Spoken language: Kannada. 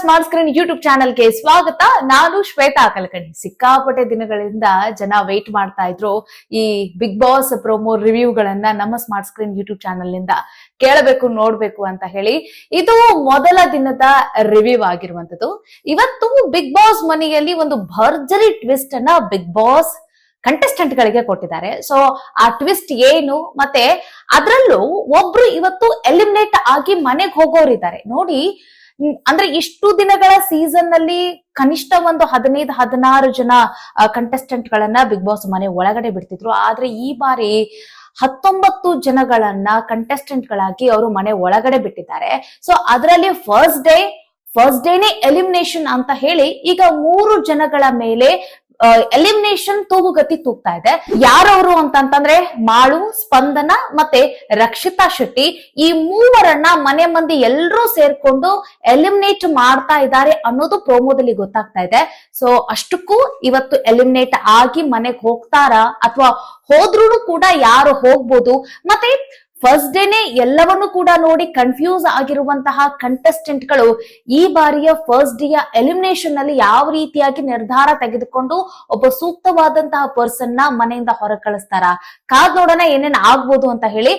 ಸ್ಮಾರ್ಟ್ ಸ್ಕ್ರೀನ್ ಯೂಟ್ಯೂಬ್ ಚಾನೆಲ್ಗೆ ಸ್ವಾಗತ. ನಾನು ಶ್ವೇತಾ ಕಲ್ಕಣಿ. ಸಿಕ್ಕಾಪಟ್ಟೆ ದಿನಗಳಿಂದ ಜನ ವೇಟ್ ಮಾಡ್ತಾ ಇದ್ರು ಈ ಬಿಗ್ ಬಾಸ್ ಪ್ರೊಮೋ ರಿವ್ಯೂಗಳನ್ನ ನಮ್ಮ ಸ್ಮಾರ್ಟ್ ಸ್ಕ್ರೀನ್ ಯೂಟ್ಯೂಬ್ ಚಾನೆಲ್ ನಿಂದ ಕೇಳಬೇಕು, ನೋಡ್ಬೇಕು ಅಂತ ಹೇಳಿ. ಇದು ಮೊದಲ ದಿನದ ರಿವ್ಯೂ ಆಗಿರುವಂತದ್ದು. ಇವತ್ತು ಬಿಗ್ ಬಾಸ್ ಮನೆಯಲ್ಲಿ ಒಂದು ಭರ್ಜರಿ ಟ್ವಿಸ್ಟ್ ಅನ್ನ ಬಿಗ್ ಬಾಸ್ ಕಂಟೆಸ್ಟೆಂಟ್ ಗಳಿಗೆ ಕೊಟ್ಟಿದ್ದಾರೆ. ಸೊ ಆ ಟ್ವಿಸ್ಟ್ ಏನು, ಮತ್ತೆ ಅದರಲ್ಲೂ ಒಬ್ರು ಇವತ್ತು ಎಲಿಮಿನೇಟ್ ಆಗಿ ಮನೆಗೆ ಹೋಗೋರಿದ್ದಾರೆ ನೋಡಿ. ಅಂದ್ರೆ ಇಷ್ಟು ದಿನಗಳ ಸೀಸನ್ ನಲ್ಲಿ ಕನಿಷ್ಠ ಒಂದು 15-16 ಜನ ಕಂಟೆಸ್ಟೆಂಟ್ ಗಳನ್ನ ಬಿಗ್ ಬಾಸ್ ಮನೆ ಒಳಗಡೆ ಬಿಡ್ತಿದ್ರು. ಆದ್ರೆ ಈ ಬಾರಿ 19 ಜನಗಳನ್ನ ಕಂಟೆಸ್ಟೆಂಟ್ ಗಳಾಗಿ ಅವರು ಮನೆ ಒಳಗಡೆ ಬಿಟ್ಟಿದ್ದಾರೆ. ಸೊ ಅದರಲ್ಲಿ ಫಸ್ಟ್ ಡೇನೆ ಎಲಿಮಿನೇಷನ್ ಅಂತ ಹೇಳಿ ಈಗ 3 ಜನಗಳ ಮೇಲೆ ಎಲಿಮಿನೇಷನ್ ತೂಗುಗತಿ ತೂಗ್ತಾ ಇದೆ. ಯಾರವರು ಅಂತಂದ್ರೆ ಮಾಳು, ಸ್ಪಂದನ ಮತ್ತೆ ರಕ್ಷಿತಾ ಶೆಟ್ಟಿ. ಈ ಮೂವರನ್ನ ಮನೆ ಮಂದಿ ಎಲ್ಲರೂ ಸೇರ್ಕೊಂಡು ಎಲಿಮಿನೇಟ್ ಮಾಡ್ತಾ ಇದ್ದಾರೆ ಅನ್ನೋದು ಪ್ರೋಮೋದಲ್ಲಿ ಗೊತ್ತಾಗ್ತಾ ಇದೆ. ಸೊ ಅಷ್ಟಕ್ಕೂ ಇವತ್ತು ಎಲಿಮಿನೇಟ್ ಆಗಿ ಮನೆಗೆ ಹೋಗ್ತಾರಾ ಅಥವಾ ಹೋದ್ರೂ ಕೂಡ ಯಾರು ಹೋಗ್ಬೋದು, ಮತ್ತೆ ಫಸ್ಟ್ ಡೇನೆ ಎಲ್ಲವನ್ನೂ ಕೂಡ ನೋಡಿ ಕನ್ಫ್ಯೂಸ್ ಆಗಿರುವಂತಹ ಕಂಟೆಸ್ಟೆಂಟ್ ಗಳು ಈ ಬಾರಿಯ ಫಸ್ಟ್ ಡೇಯ ಎಲಿಮಿನೇಷನ್ ನಲ್ಲಿ ಯಾವ ರೀತಿಯಾಗಿ ನಿರ್ಧಾರ ತೆಗೆದುಕೊಂಡು ಒಬ್ಬ ಸೂಕ್ತವಾದಂತಹ ಪರ್ಸನ್ ನ ಮನೆಯಿಂದ ಹೊರ ಕಳಿಸ್ತಾರ, ಕಾದ್ ನೋಡೋಣ ಏನೇನ್ ಆಗ್ಬೋದು ಅಂತ ಹೇಳಿ.